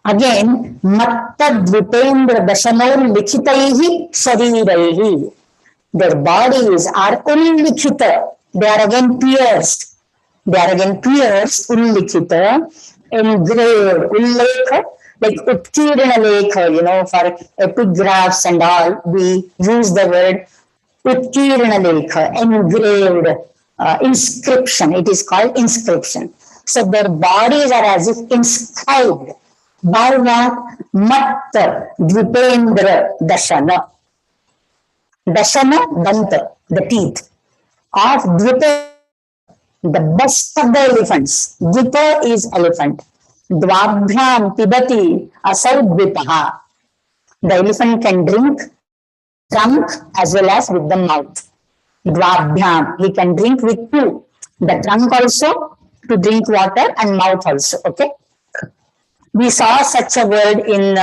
Again, Matta Dvipendra Dashanor Likhitaihi Shariraihi. Their bodies are unlikhita. They are again pierced. Unlikhita, engraved, ullekha, like utkirana lekha, for epigraphs and all, we use the word utkirana lekha, engraved, inscription. It is called inscription. So their bodies are as if inscribed by what? Matta Dvipendra Dashana. Dashana, Danta, the teeth of Dvipa, the best of the elephants. Dvipa is elephant. Dvabhyam Pibati Asau Dvipaha. The elephant can drink trunk as well as with the mouth. Dvabhyam, he can drink with two. The trunk also to drink water and mouth also. Okay. We saw such a word in,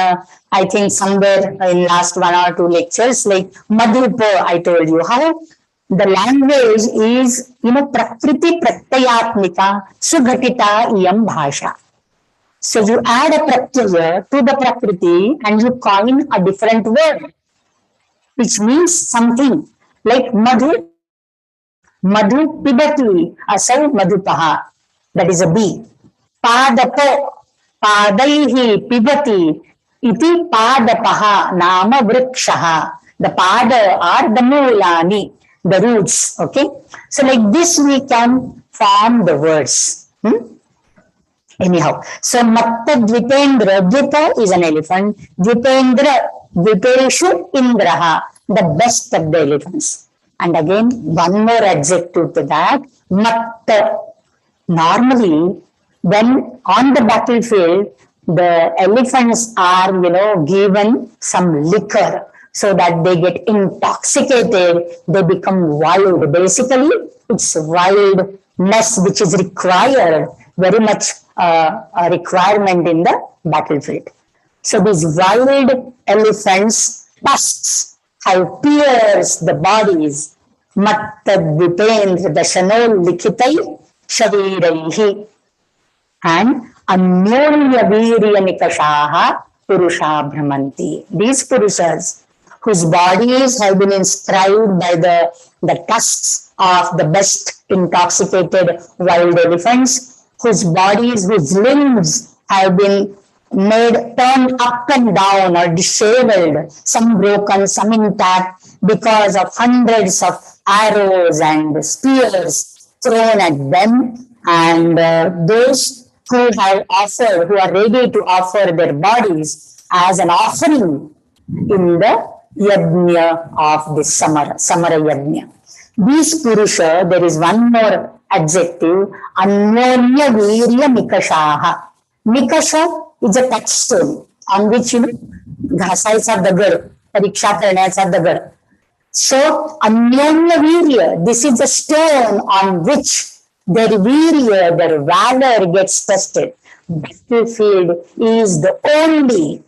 I think, somewhere in last 1 or 2 lectures, like Madhupa, I told you. How the language is, Prakriti Pratyayatmika Sughatita Iyam Bhasha. So you add a pratyaya to the Prakriti and you coin a different word, which means something. Like Madhu Pibati Asau Madhupaha. That is a B. Padapo. Padaihi pibati iti padapaha nama vrikshaha. The pada are the mulani, the roots. Okay. So like this we can form the words. Anyhow. So Matta Dvipendra, Dvipa is an elephant. Dvipendra, Dvipeshu Indraha, the best of the elephants. And again, one more adjective to that. Matta. Normally, when on the battlefield, the elephants are, given some liquor so that they get intoxicated, they become wild. Basically, it's wildness which is required, very much a requirement in the battlefield. So these wild elephants' tusks have pierced the bodies. Matta Dvipendra Dashanol Likhitai Shariraihi. And Anyonya Virya Nikashaha Purusha Brahmanti. These Purushas, whose bodies have been inscribed by the tusks of the best intoxicated wild elephants, whose bodies, whose limbs have been turned up and down or disheveled, some broken, some intact, because of hundreds of arrows and spears thrown at them, and those who are ready to offer their bodies as an offering in the yajna of this Samara yajna. These Purusha, there is one more adjective, Anyonya Virya Nikashaha. Nikasha is a touchstone on which, घासायचा दगड, परीक्षा करण्याचा दगड. So, Anyonya Virya, this is a stone on which their virya, their valor gets tested. Battlefield is the only,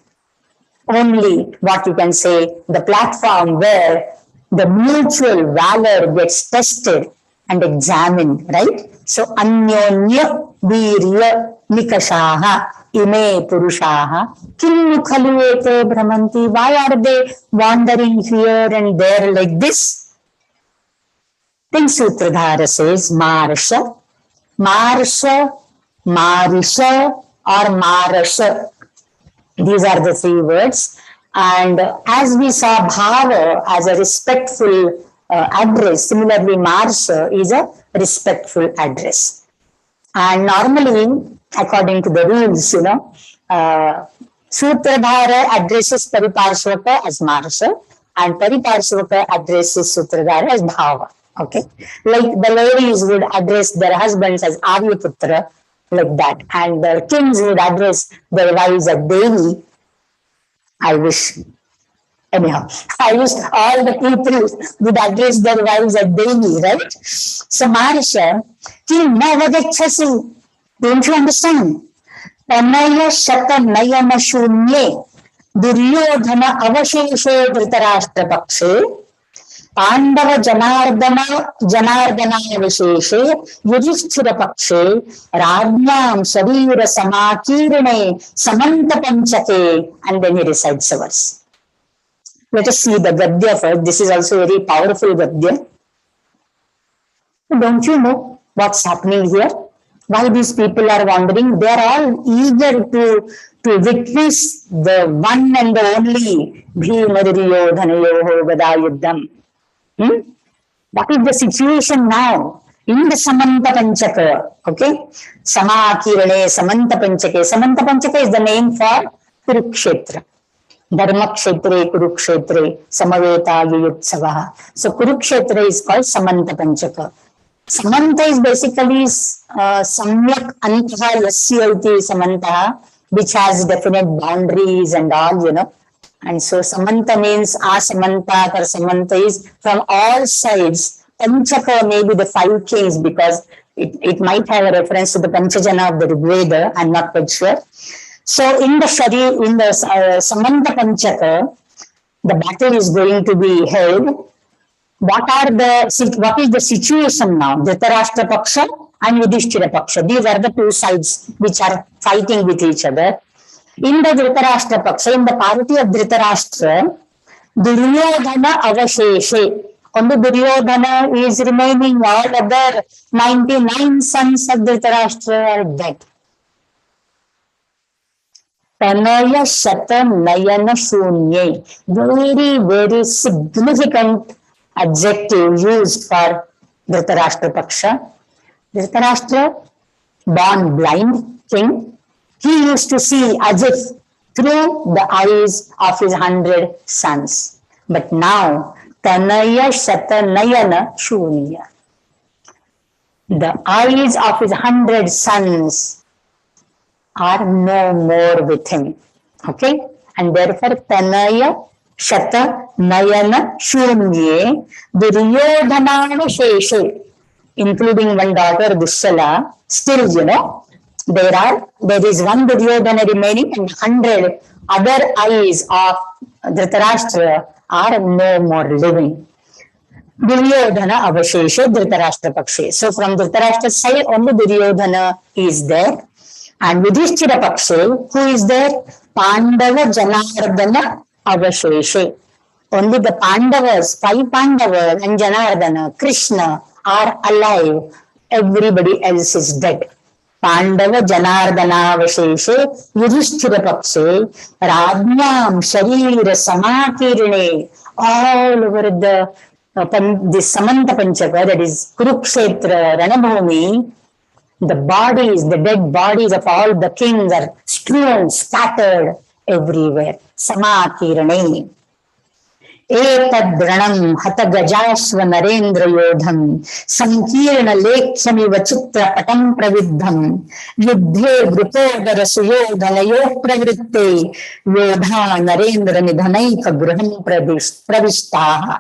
what you can say, the platform where the mutual valor gets tested and examined, right? So, Anyonya Virya Nikashaha Ime Purushaha Kim Khalu Ete Brahmanti. Why are they wandering here and there like this? Then Sutradhara says Marsha, Marisha or Marasha. These are the 3 words. And as we saw Bhava as a respectful address, similarly Marsha is a respectful address. And normally, according to the rules, Sutradhara addresses Pariparshvaka as Marsha and Pariparshvaka addresses Sutradhara as Bhava. Okay, like the ladies would address their husbands as Aryaputra, like that. And the kings would address their wives as Devi. I wish, anyhow, I wish all the people would address their wives as Devi, right? So Maharsha, Kim Navagachasi, don't you understand? Tanaya Shata Nayana Shunye, Duryodhana Avasheshe Dhritarashtra Pakshe, Pandav जनार्दना विशेषे Yudhishthir पक्षे राज्ञां शरीर समाकीर्णे समंत पंचके and then he recites a verse. Let us see the Gadya first. This is also a very powerful Gadya. Don't you know what's happening here? Why these people are wandering? They are all eager to witness the one and the only Bheema Duryodhanayoho Gada Yuddham. What is the situation now in the Samanta Panchaka? Okay, Samakirane, Samanta Panchake. Samanta Panchaka is the name for Kurukshetra. Dharma Kshetre, Kurukshetre, Samaveta, Yuyutsavaha. So Kurukshetra is called Samanta Panchaka. Samanta is basically Samyak Antaha Yasyati Samanta, which has definite boundaries and all, you know. And so Samanta means Asamanta or Samanta is from all sides. Panchaka may be the 5 kings because it might have a reference to the Panchajana of the Rigveda. I'm not quite sure. So in the Samanta Panchaka, the battle is going to be held. What is the situation now? Dhritarashtra Paksha and Yudhishthira Paksha. These are the 2 sides which are fighting with each other. In the Dhritarashtra Paksha, in the party of Dhritarashtra, Duryodhana Avasheshe. Only Duryodhana is remaining. All other 99 sons of Dhritarashtra are dead. Tanaya Shata Nayana Shunye. Very, very significant adjective used for Dhritarashtra Paksha. Dhritarashtra, born blind king, he used to see as if through the eyes of his 100 sons. But now, Tanaya Shata Nayana Shunya. The eyes of his 100 sons are no more with him. Okay? And therefore, Tanaya Shata Nayana Shunye Duryodhanana Sheshe, including one daughter, Dushala, still, you know, there is one Duryodhana remaining and 100 other eyes of Dhritarashtra are no more living. Duryodhana Avashesha Dhritarashtra Pakshe. So from Dhritarashtra's side, only Duryodhana is there. And Yudhishthira Pakshe, who is there? Pandava Janardana Avasheshe. Only the Pandavas, 5 Pandavas and Janardana, Krishna are alive. Everybody else is dead. Pandava Janardana Avasheshe, Yudhishthira Pakshe, Rajñam Sharira Samakirne, all over the Samanta Panchaka, that is Kurukshetra, Ranabhumi, the bodies, the dead bodies of all the kings are strewn, scattered everywhere. Samakirne. Etadranam hata gajashva narendra yodham sankirna lekhyamiva chitra patam praviddham yuddhe vrupodara suyodhanayo pravritte yodha narendra nidhanaika graham pravishtaha.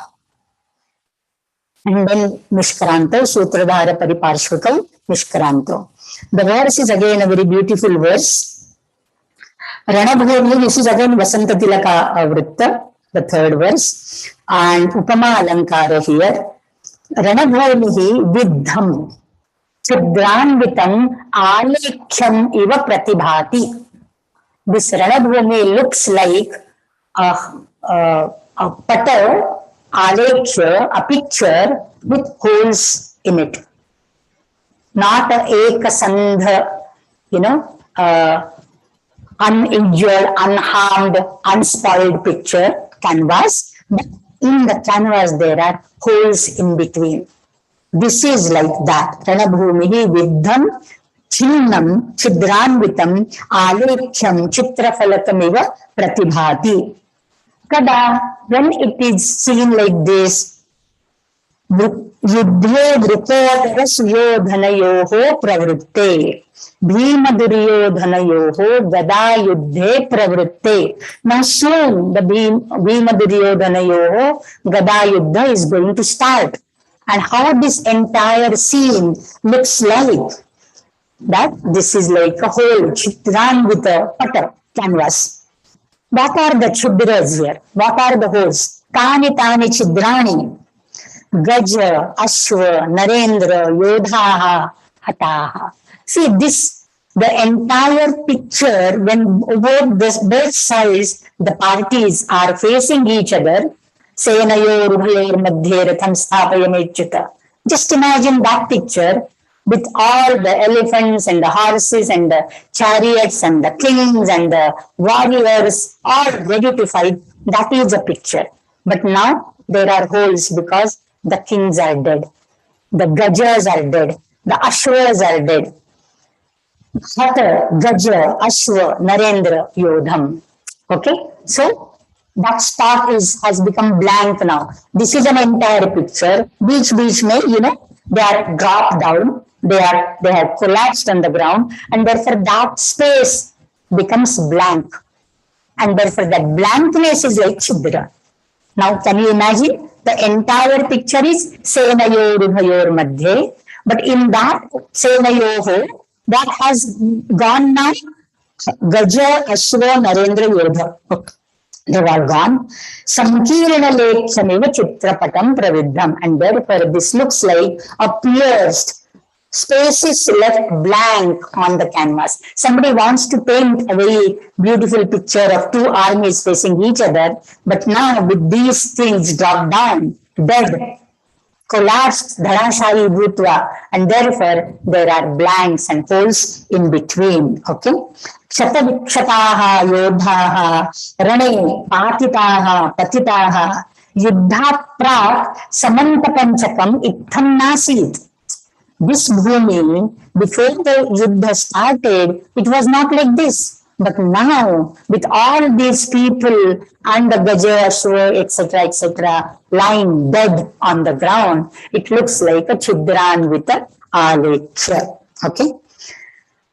And then Nishkaranto, Sutradhara Pariparshvakam, Nishkaranto. The verse is again a very beautiful verse. Ranabhumi, this is again Vasanta Tilaka Vritta, the 3rd verse. And Upama Alankara here. Ranabhumihi Vidham Chidranvitam Alekhyam Iva Pratibhati. This Ranabhumi looks like a putter, Alekhya, a picture with holes in it. Not a ekasandha, uninjured, unharmed, unspoiled picture, canvas. But in the canvas there are holes in between. This is like that. Ranabhumihi vidham chinnam chidranvitam alekhyam chitrafalakamiva pratibhati. Kada, when it is seen like this, युद्धे वृकोदर सुयोधनयोः प्रवृत्ते भीम दुर्योधनयोः गदा युद्धे प्रवृत्ते. Now soon the Bhima Duryodhanayoः gada yuddha is going to start, and how this entire scene looks like that this is like a whole chitran with a putter canvas. What are the chidras here? What are the holes? Tani tani chidrani. Gaja, Ashwa, Narendra, Yodhaha, Hataha. See this, the entire picture when both sides, the parties are facing each other. Senayor, Urubhayor, Madhye, Ratham, Sthapayamechyuta. Just imagine that picture with all the elephants and the horses and the chariots and the kings and the warriors all ready to fight. That is a picture. But now there are holes because the kings are dead, the gajas are dead, the ashwas are dead. Thata, gaja, ashwa, narendra, yodham. Okay, so that spot has become blank now. This is an entire picture. Beach may, they are dropped down, they have collapsed on the ground, and therefore that space becomes blank, and therefore that blankness is like chidra. Now can you imagine? The entire picture is Senayor Urubhayor Madhye, but in that Senayoho, that has gone now. Gaja, Ashwa, Narendra, Yodha. They've all gone. Sankirana Lekhaneva Chitrapatam Praviddham, and therefore this looks like a pierced space is left blank on the canvas. Somebody wants to paint a very beautiful picture of two armies facing each other, but now with these things dropped down, dead, collapsed, dharashari bhutva, and therefore there are blanks and holes in between. Okay? Kshatakshataha yodhaha rane patitaha patitaha yuddha prak samantapanchakam ittham nasit. This bhumi, before the yuddha started, it was not like this. But now, with all these people and the gaja, ashwa, etc., lying dead on the ground, it looks like a chidran with a alekhya. Okay?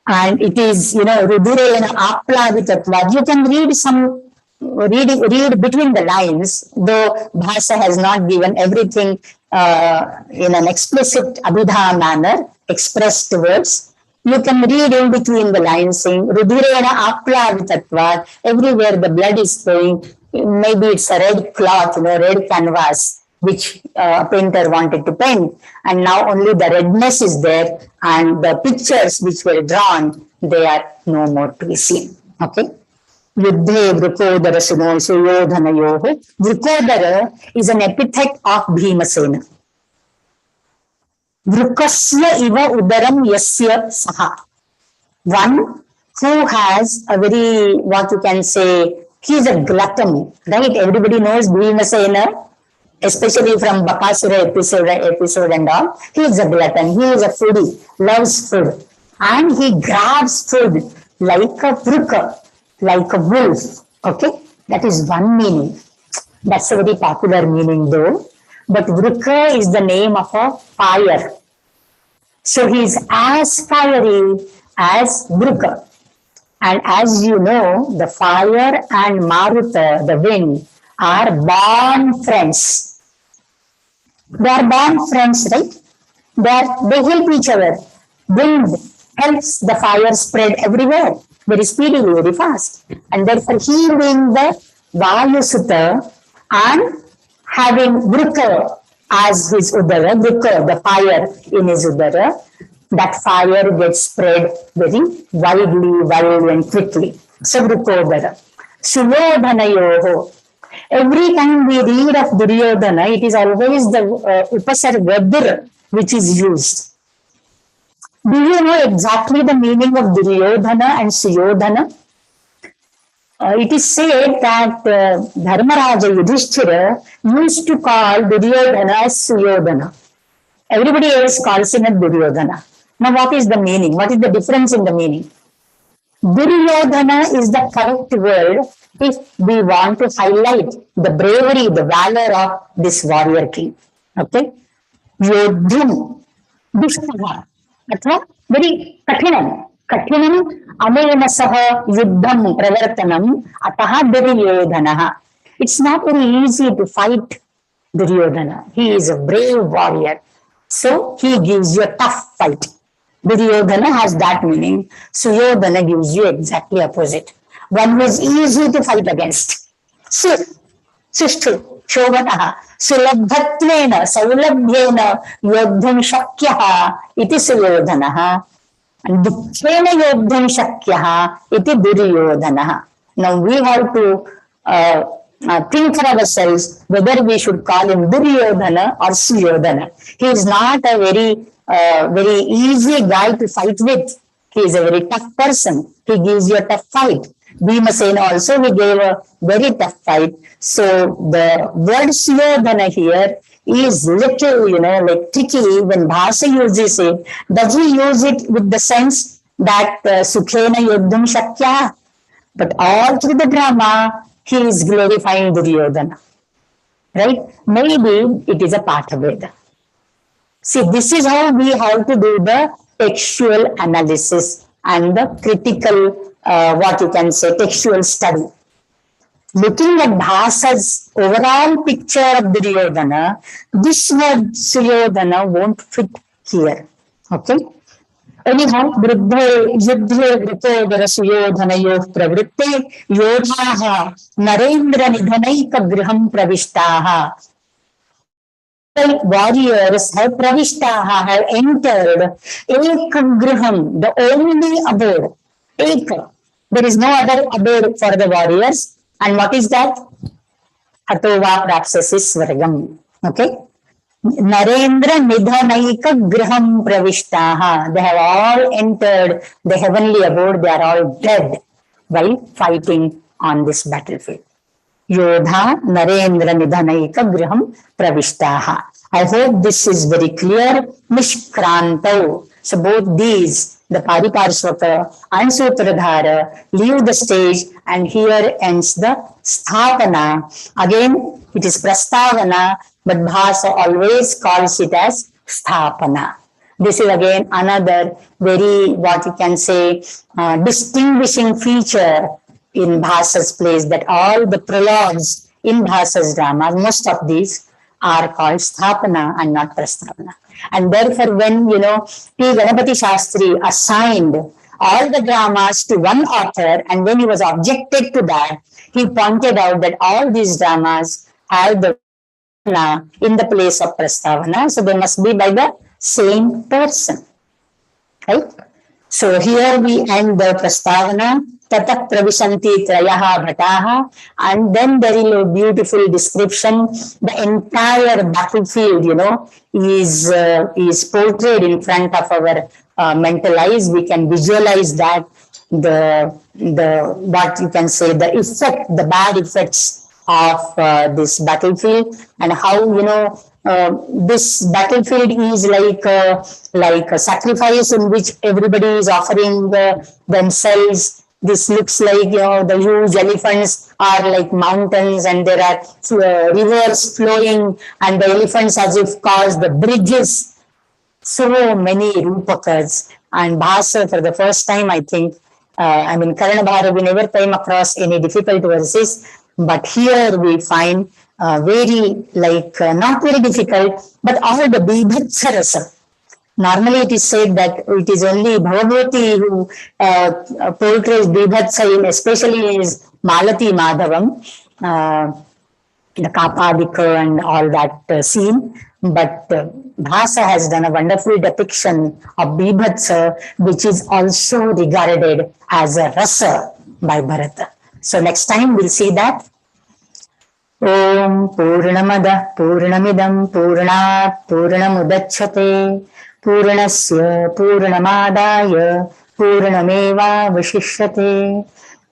And it is, rudurena apla vitatvad. You can read between the lines, though Bhasha has not given everything in an explicit abhidha manner, expressed words. You can read in between the lines saying, Rudurena apla vitatvat, everywhere the blood is flowing. Maybe it's a red cloth, red canvas, which a painter wanted to paint. And now only the redness is there, and the pictures which were drawn, they are no more to be seen. Okay? Yuddhe Vrikodara Suyodhanayoho. Vrikodara is an epithet of Bhimasena. Vrukasya iva udaram yasya saha. One who has a very, what you can say, he is a glutton, right? Everybody knows Bhimasena, especially from Bakasura episode and all. He is a glutton, he is a foodie, loves food. And he grabs food like a vruka, like a wolf. Okay, that is one meaning. That's a very popular meaning though. But vruka is the name of a fire. So he is as fiery as vruka. And as you know, the fire and Maruta, the wind, are born friends. They are born friends, right? They help each other. Wind helps the fire spread everywhere, very speedily, very fast. And therefore, he being the Vayu Sutta and having Vruka as his Udara, Vruka, the fire in his Udara, that fire gets spread very widely, wild and quickly. So Vrukodara. Suyodhanayoho. Every time we read of Duryodhana, it is always the Upasarga Dur which is used. Do you know exactly the meaning of Duryodhana and Suyodhana? It is said that Dharmaraja Yudhishthira used to call Duryodhana as Suyodhana. Everybody else calls him as Duryodhana. Now what is the meaning? What is the difference in the meaning? Duryodhana is the correct word if we want to highlight the bravery, the valor of this warrior king. Okay? योद्धुम दुष्टः अथवा very कठिनम् अनेन सह युद्धं प्रवर्तनम् अतः दुर्योधनः. It's not very easy to fight Duryodhana. He is a brave warrior. So he gives you a tough fight. Duryodhana has that meaning. Suyodhana gives you exactly opposite. One who is easy to fight against. Sushtu, Shovanah, Sulabhattvena, Saulabhyena, Yodham Shakyaha, iti Suyodhanaha. And Dukkhena Yodham Shakyaha, iti Duryodhanaha. Now we have to think for ourselves whether we should call him Duryodhana or Suyodhana. He is not a very easy guy to fight with. He is a very tough person. He gives you a tough fight. Bhima also, he gave a very tough fight. So the word Suyodhana here is little, like tricky when Bhasa uses it. Does he use it with the sense that Sukhena Yuddham Shakya? But all through the drama, he is glorifying Duryodhana. Right? Maybe it is a part of it. See, this is how we have to do the textual analysis and the critical, textual study. Looking at Bhasa's overall picture of Duryodhana, this word Suyodhana won't fit here. Okay? Anyhow, Vruddhe Yuddhe Vritodara Suyodhanayoh Pravritte Yodhaha Narendra Nidhanaika Griham Pravishtaha. Warriors have Pravishtaha, have entered Ekagriham, the only abode. Eka. There is no other abode for the warriors. And what is that? Hatova Prapsasi Swargam. Okay? Narendra Nidhanaika Griham Pravishtaha. They have all entered the heavenly abode. They are all dead while fighting on this battlefield. Yodha Narendra Nidhanaika Griham Pravishtaha. I hope this is very clear. Nishkranto. So both these, the Pariparsvaka and Sutradhara, leave the stage, and here ends the Sthapana. Again, it is Prastavana, but Bhasa always calls it as Sthapana. This is again another very, distinguishing feature in Bhasa's plays, that all the prologues in Bhasa's dramas, most of these are called Sthapana and not Prastavana. And therefore, when, P. Ganapati Shastri assigned all the dramas to one author, and when he was objected to that, he pointed out that all these dramas have the in the place of Prastavana, so they must be by the same person. Right? So here we end the Prastavana, Tatak Pravishanti Trayaha Bhataha, and then there is a beautiful description. The entire battlefield, is portrayed in front of our mental eyes. We can visualize that the effect, the bad effects of this battlefield, and how, this battlefield is like a sacrifice in which everybody is offering themselves. This looks like, the huge elephants are like mountains, and there are rivers flowing, and the elephants as if cause the bridges. So many rupakas. And Bhasa, for the first time, I think, Karna Bhara, we never came across any difficult verses, but here we find very, not very difficult, but all the Bibhatsa rasa. Normally it is said that it is only Bhagavati who portrays Bibhatsa, especially in his Malati Madhavam, the Kapadika and all that scene. But Bhasa has done a wonderful depiction of Bibhatsa, which is also regarded as a rasa by Bharata. So next time we'll see that. Om Purnamada Purnamidam Purnat Purnamudachyate Purnasya Purnamadaya Purnameva Vashishyate.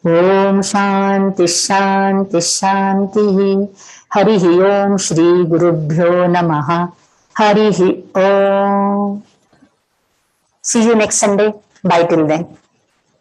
Om Shanti Shanti Shanti. Harihi Om Shri Gurubhyo Namaha. Harihi Om. See you next Sunday. Bye till then.